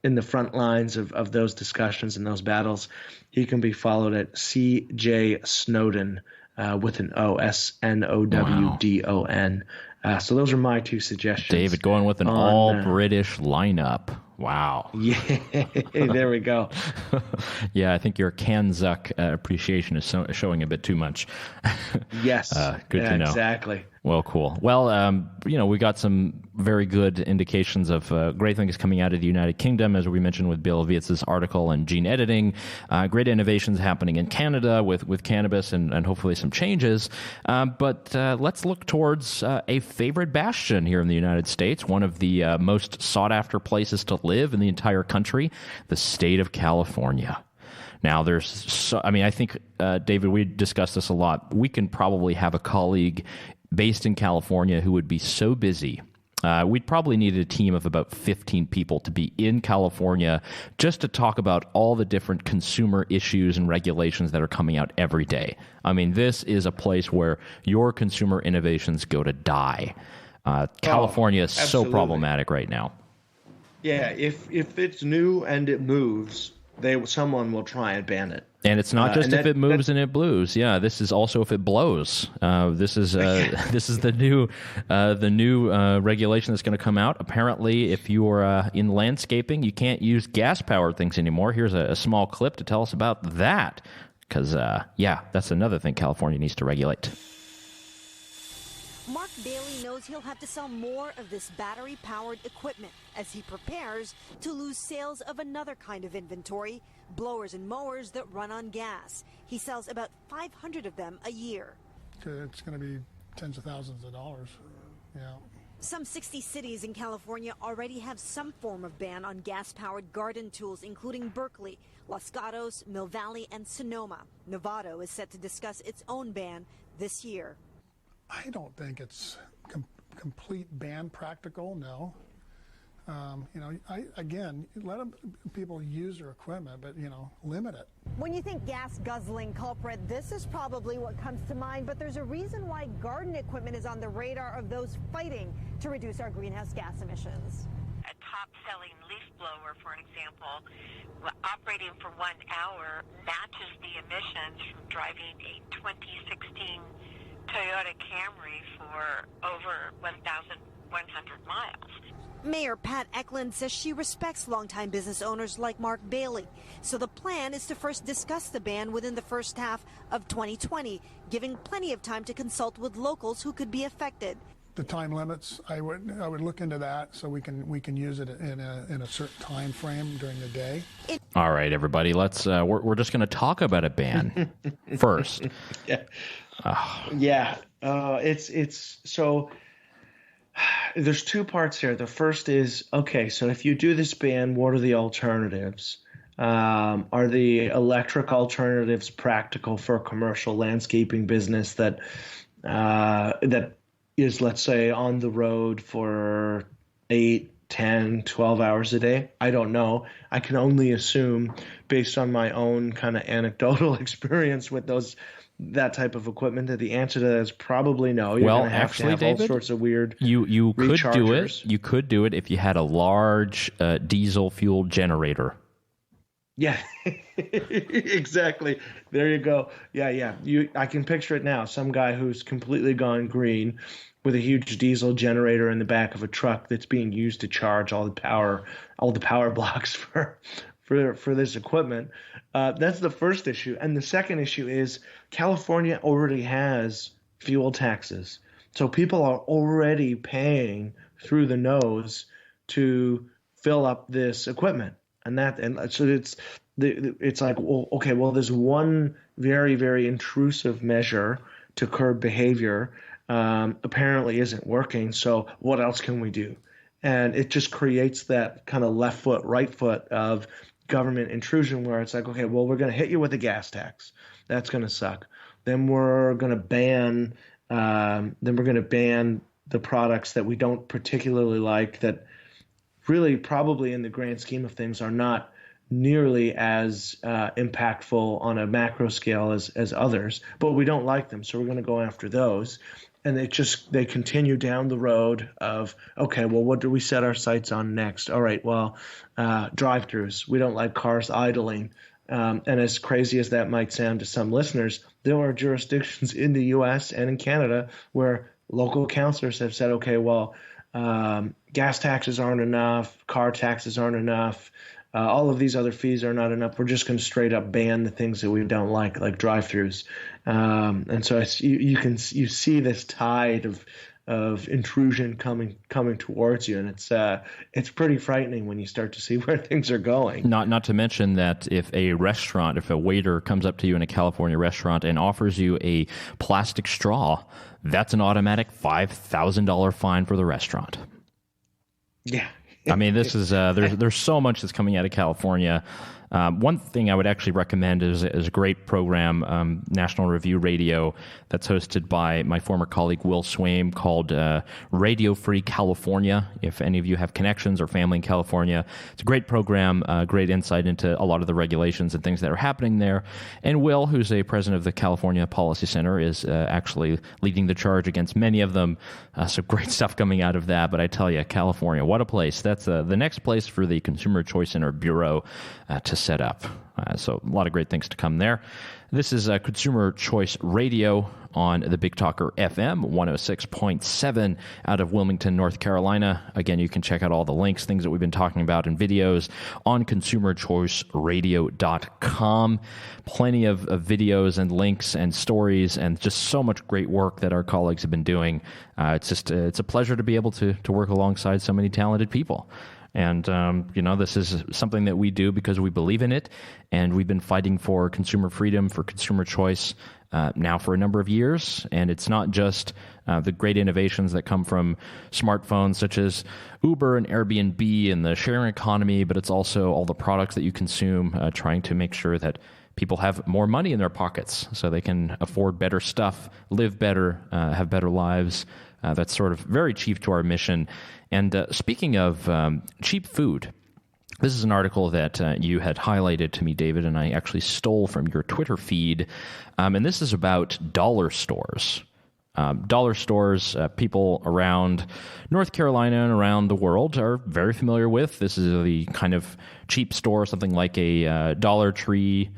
in the front lines of those discussions and those battles. He can be followed at CJ Snowden with an O, Snowdon. So those are my two suggestions. David going with an all-British lineup. Wow. Yeah, there we go. Yeah, I think your Kanzuk appreciation is showing a bit too much. Yes. Good to know. Exactly. Well, cool. Well, we got some very good indications of great things coming out of the United Kingdom, as we mentioned with Bill Vietz's article and gene editing. Great innovations happening in Canada with cannabis and hopefully some changes. But let's look towards a favorite bastion here in the United States, one of the most sought-after places to live in the entire country, the state of California. Now, I think, David, we discussed this a lot. We can probably have a colleague based in California who would be so busy. We'd probably need a team of about 15 people to be in California just to talk about all the different consumer issues and regulations that are coming out every day. I mean, this is a place where your consumer innovations go to die. California is so problematic right now. Yeah, if it's new and it moves, someone will try and ban it. And it's not just if it moves and it blows. Yeah, this is also if it blows. This is the new regulation that's going to come out. Apparently, if you're in landscaping, you can't use gas-powered things anymore. Here's a small clip to tell us about that. Because, that's another thing California needs to regulate. Mark Bailey knows he'll have to sell more of this battery-powered equipment as he prepares to lose sales of another kind of inventory, blowers and mowers that run on gas. He sells about 500 of them a year. It's going to be tens of thousands of dollars. Yeah. Some 60 cities in California already have some form of ban on gas-powered garden tools, including Berkeley, Los Gatos, Mill Valley, and Sonoma. Novato is set to discuss its own ban this year. I don't think it's complete ban practical, no. Let people use their equipment, but, limit it. When you think gas guzzling culprit, this is probably what comes to mind, but there's a reason why garden equipment is on the radar of those fighting to reduce our greenhouse gas emissions. A top-selling leaf blower, for example, operating for 1 hour matches the emissions from driving a 2016 Toyota Camry for over 1,100 miles. Mayor Pat Eklund says she respects longtime business owners like Mark Bailey. So the plan is to first discuss the ban within the first half of 2020, giving plenty of time to consult with locals who could be affected. The time limits, I would look into that so we can use it in a certain time frame during the day. All right, everybody, let's we're just going to talk about a ban first. It's so there's two parts here. The first is, okay, so if you do this ban, what are the alternatives? Are the electric alternatives practical for a commercial landscaping business that is, let's say, on the road for 8, 10, 12 hours a day? I don't know. I can only assume, based on my own kind of anecdotal experience with that type of equipment, that the answer to that is probably no. You're going to have to have David, all sorts of weird you could do it. rechargers. You could do it if you had a large diesel fueled generator. Yeah, exactly. There you go. Yeah. I can picture it now. Some guy who's completely gone green with a huge diesel generator in the back of a truck that's being used to charge all the power blocks for this equipment. That's the first issue. And the second issue is California already has fuel taxes. So people are already paying through the nose to fill up this equipment. And so it's like, well, okay, well, there's one very, very intrusive measure to curb behavior apparently isn't working. So what else can we do? And it just creates that kind of left foot, right foot of government intrusion where it's like, okay, well, we're going to hit you with a gas tax. That's going to suck. Then we're going to ban the products that we don't particularly like, that really probably in the grand scheme of things are not nearly as impactful on a macro scale as others, but we don't like them. So we're going to go after those. And they continue down the road of, okay, well, what do we set our sights on next? All right, well, drive-thrus. We don't like cars idling. And as crazy as that might sound to some listeners, there are jurisdictions in the U.S. and in Canada where local councilors have said, okay, well, gas taxes aren't enough, car taxes aren't enough, all of these other fees are not enough. We're just going to straight up ban the things that we don't like drive-thrus. And so you see this tide of intrusion coming towards you, and it's pretty frightening when you start to see where things are going. Not to mention that if a waiter comes up to you in a California restaurant and offers you a plastic straw, that's an automatic $5,000 fine for the restaurant. Yeah. I mean, this is there's so much that's coming out of California. One thing I would actually recommend is a great program, National Review Radio, that's hosted by my former colleague Will Swaim, called Radio Free California. If any of you have connections or family in California, it's a great program, great insight into a lot of the regulations and things that are happening there. And Will, who's a president of the California Policy Center, is actually leading the charge against many of them. So great stuff coming out of that. But I tell you, California, what a place. That's the next place for the Consumer Choice Center Bureau to set up. So a lot of great things to come there. This is Consumer Choice Radio on the Big Talker FM 106.7 out of Wilmington, North Carolina. Again, you can check out all the links, things that we've been talking about in videos on consumerchoiceradio.com. Plenty of videos and links and stories and just so much great work that our colleagues have been doing. It's a pleasure to be able to work alongside so many talented people. And, this is something that we do because we believe in it, and we've been fighting for consumer freedom, for consumer choice now for a number of years. And it's not just the great innovations that come from smartphones such as Uber and Airbnb and the sharing economy, but it's also all the products that you consume, trying to make sure that people have more money in their pockets so they can afford better stuff, live better, have better lives. That's sort of very chief to our mission. And speaking of cheap food, this is an article that you had highlighted to me, David, and I actually stole from your Twitter feed. And this is about dollar stores. Dollar stores, people around North Carolina and around the world are very familiar with. This is the kind of cheap store, something like a Dollar Tree,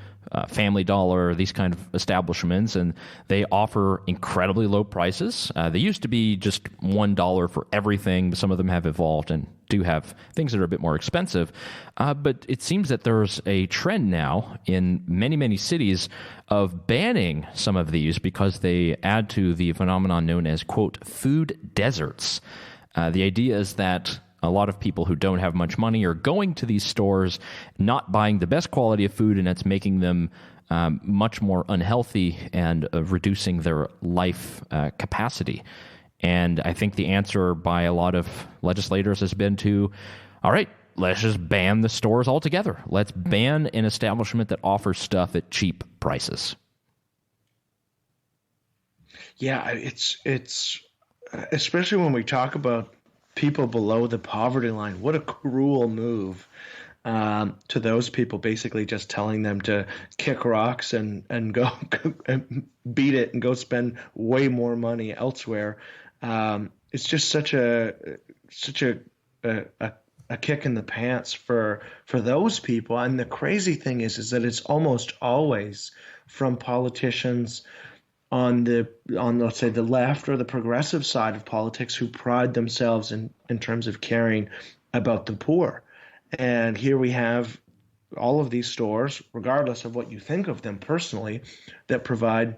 Family Dollar, these kind of establishments, and they offer incredibly low prices. They used to be just $1 for everything, but some of them have evolved and do have things that are a bit more expensive. But it seems that there's a trend now in many, many cities of banning some of these because they add to the phenomenon known as, quote, food deserts. The idea is that a lot of people who don't have much money are going to these stores, not buying the best quality of food, and it's making them much more unhealthy and reducing their life capacity. And I think the answer by a lot of legislators has been to, all right, let's just ban the stores altogether. Let's ban an establishment that offers stuff at cheap prices. Yeah, it's especially when we talk about people below the poverty line. What a cruel move to those people, basically just telling them to kick rocks and go and beat it and go spend way more money elsewhere. It's just such a kick in the pants for those people. And the crazy thing is that it's almost always from politicians on let's say the left or the progressive side of politics who pride themselves in terms of caring about the poor. And here we have all of these stores, regardless of what you think of them personally, that provide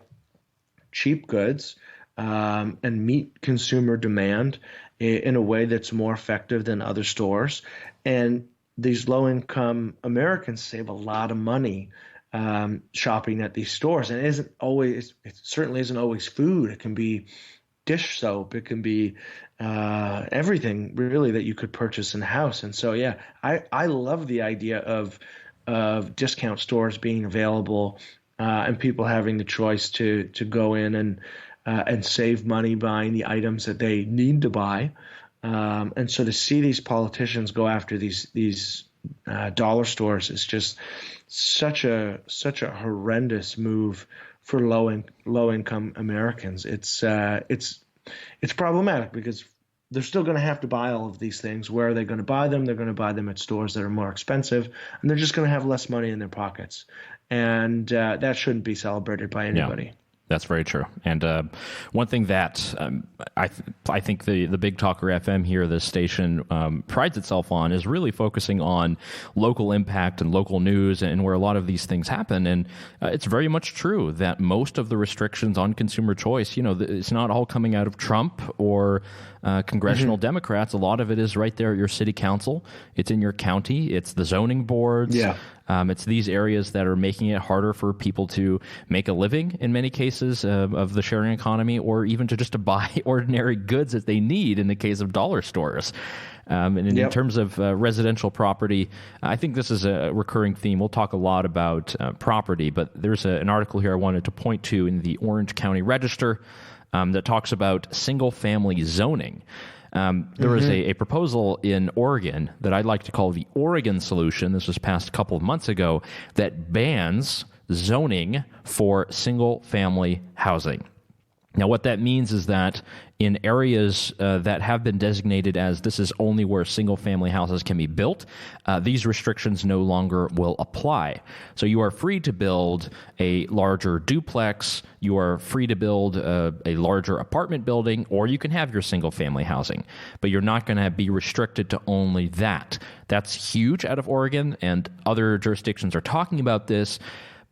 cheap goods and meet consumer demand in a way that's more effective than other stores. And these low-income Americans save a lot of money shopping at these stores. And it certainly isn't always food. It can be dish soap. It can be everything really that you could purchase in the house. And so, yeah, I love the idea of discount stores being available and people having the choice to go in and save money buying the items that they need to buy. And so to see these politicians go after these dollar stores is just such a horrendous move for low income Americans. It's problematic because they're still going to have to buy all of these things. Where are they going to buy them? They're going to buy them at stores that are more expensive, and they're just going to have less money in their pockets. And that shouldn't be celebrated by anybody. Yeah. That's very true. And one thing that I think the Big Talker FM here, this station, prides itself on is really focusing on local impact and local news and where a lot of these things happen. And it's very much true that most of the restrictions on consumer choice, it's not all coming out of Trump or congressional Democrats. A lot of it is right there at your city council. It's in your county. It's the zoning boards. Yeah. It's these areas that are making it harder for people to make a living in many cases of the sharing economy, or even just to buy ordinary goods that they need in the case of dollar stores. And in terms of residential property, I think this is a recurring theme. We'll talk a lot about property, but there's an article here I wanted to point to in the Orange County Register that talks about single-family zoning. There was a proposal in Oregon that I'd like to call the Oregon solution. This was passed a couple of months ago, that bans zoning for single-family housing. Now, what that means is that in areas that have been designated as this is only where single-family houses can be built, these restrictions no longer will apply. So you are free to build a larger duplex, you are free to build a larger apartment building, or you can have your single-family housing. But you're not going to be restricted to only that. That's huge out of Oregon, and other jurisdictions are talking about this.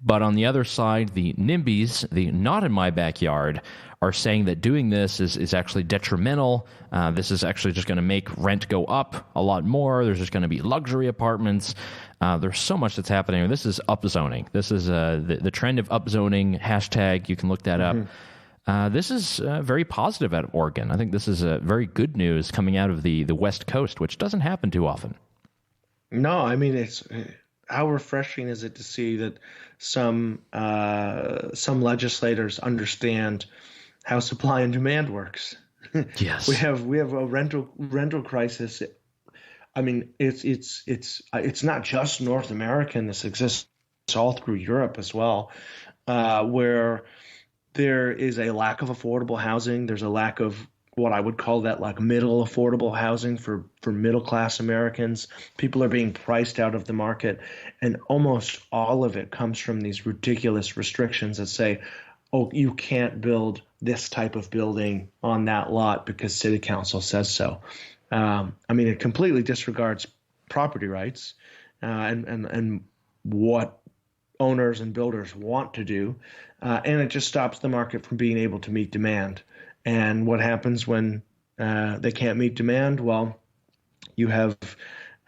But on the other side, the NIMBYs, the not in my backyard, are saying that doing this is actually detrimental. This is actually just going to make rent go up a lot more. There's just going to be luxury apartments. There's so much that's happening. This is upzoning. This is the trend of upzoning, hashtag. You can look that up. This is very positive out of Oregon. I think this is very good news coming out of the West Coast, which doesn't happen too often. No, I mean, it's how refreshing is it to see that some legislators understand how supply and demand works. Yes, we have a rental crisis. I mean, it's not just North American. This exists all through Europe as well, where there is a lack of affordable housing. There's a lack of what I would call that like middle affordable housing for middle class Americans. People are being priced out of the market, and almost all of it comes from these ridiculous restrictions that say, oh, you can't build this type of building on that lot because city council says so. I mean, it completely disregards property rights and what owners and builders want to do, and it just stops the market from being able to meet demand. And what happens when they can't meet demand? Well, you have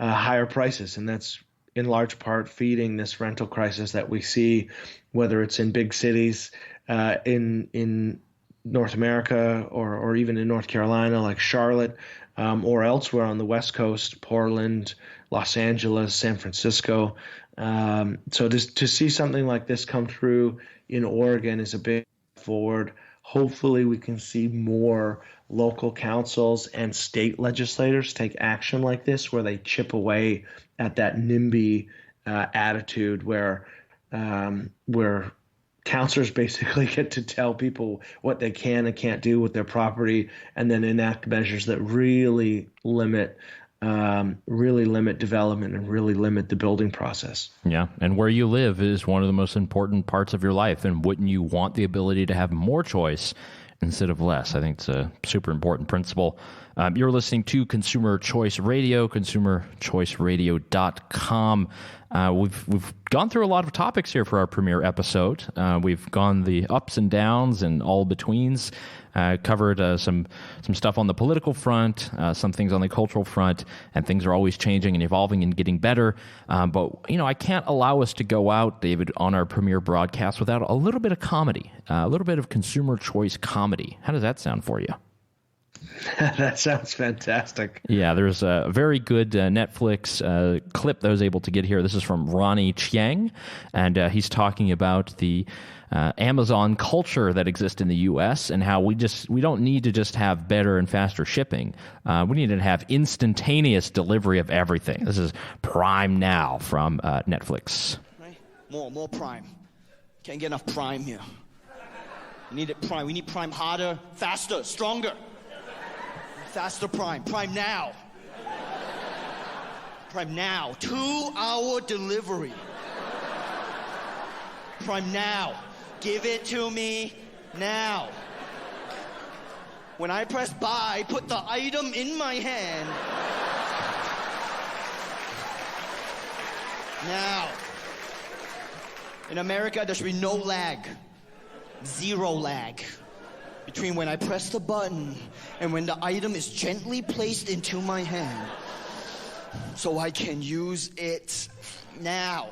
higher prices, and that's in large part feeding this rental crisis that we see, whether it's in big cities, in North America or even in North Carolina, like Charlotte, or elsewhere on the West Coast, Portland, Los Angeles, San Francisco. So to see something like this come through in Oregon is a big step forward. Hopefully we can see more local councils and state legislators take action like this, where they chip away at that NIMBY attitude where councilors basically get to tell people what they can and can't do with their property, and then enact measures that really limit development and really limit the building process. Yeah, and where you live is one of the most important parts of your life, and wouldn't you want the ability to have more choice instead of less? I think it's a super important principle. You're listening to Consumer Choice Radio, consumerchoiceradio.com. We've gone through a lot of topics here for our premiere episode. We've gone the ups and downs and all betweens. Covered some stuff on the political front, some things on the cultural front, and things are always changing and evolving and getting better. But I can't allow us to go out, David, on our premiere broadcast without a little bit of comedy, a little bit of consumer choice comedy. How does that sound for you? That sounds fantastic. Yeah, there's a very good Netflix clip that I was able to get here. This is from Ronnie Chiang, and he's talking about the Amazon culture that exists in the U.S. and how we don't need to just have better and faster shipping. We need to have instantaneous delivery of everything. This is Prime Now from Netflix. Right? More Prime. Can't get enough Prime here. We need it Prime. We need Prime harder, faster, stronger. Faster Prime. Prime Now. Prime Now. 2-hour delivery. Prime Now. Give it to me now. When I press buy, put the item in my hand. Now. In America, there should be no lag. 0 lag. Between when I press the button and when the item is gently placed into my hand, so I can use it now.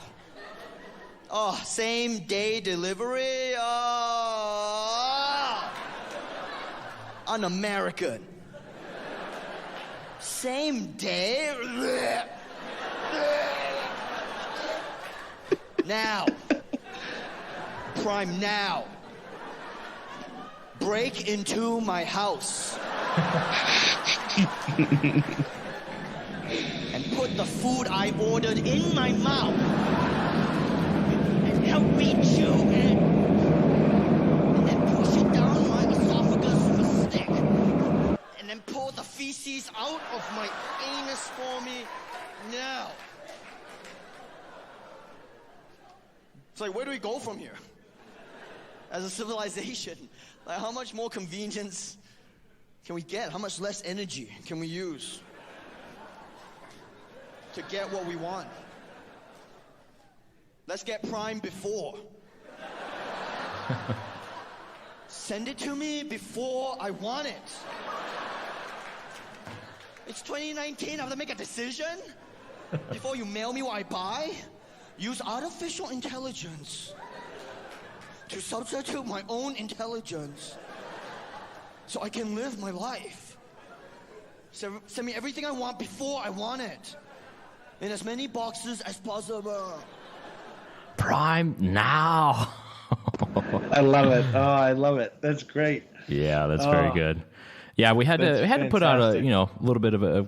Oh, same day delivery? Oh, un-American. Same day? Now. Prime Now. Break into my house and put the food I ordered in my mouth and help me chew it and then push it down my esophagus with a stick and then pull the feces out of my anus for me now. It's like, where do we go from here as a civilization? Like, how much more convenience can we get? How much less energy can we use to get what we want? Let's get Prime before. Send it to me before I want it. It's 2019, I have to make a decision before you mail me what I buy. Use artificial intelligence to substitute my own intelligence so I can live my life. So send me everything I want before I want it, in as many boxes as possible. Prime Now. I love it. Oh, I love it. That's great. Yeah, that's very good. Yeah, we had to put out a little bit of a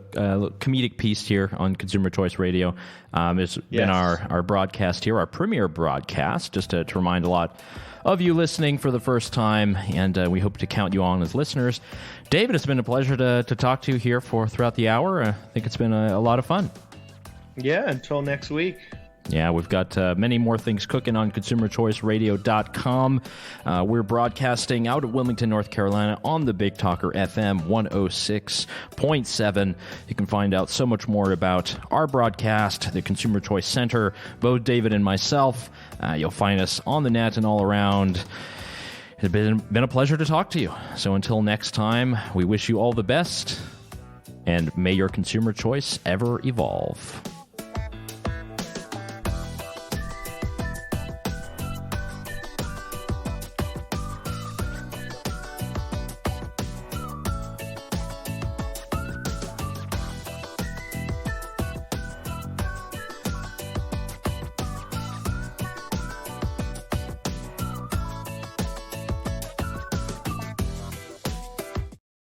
comedic piece here on Consumer Choice Radio. It's been our broadcast here, our premiere broadcast, just to remind a lot of you listening for the first time, and we hope to count you on as listeners. David, it's been a pleasure to talk to you here throughout the hour. I think it's been a lot of fun. Yeah, until next week. Yeah, we've got many more things cooking on consumerchoiceradio.com. We're broadcasting out of Wilmington, North Carolina on the Big Talker FM 106.7. You can find out so much more about our broadcast, the Consumer Choice Center, both David and myself. You'll find us on the net and all around. It's been a pleasure to talk to you. So until next time, we wish you all the best, and may your consumer choice ever evolve.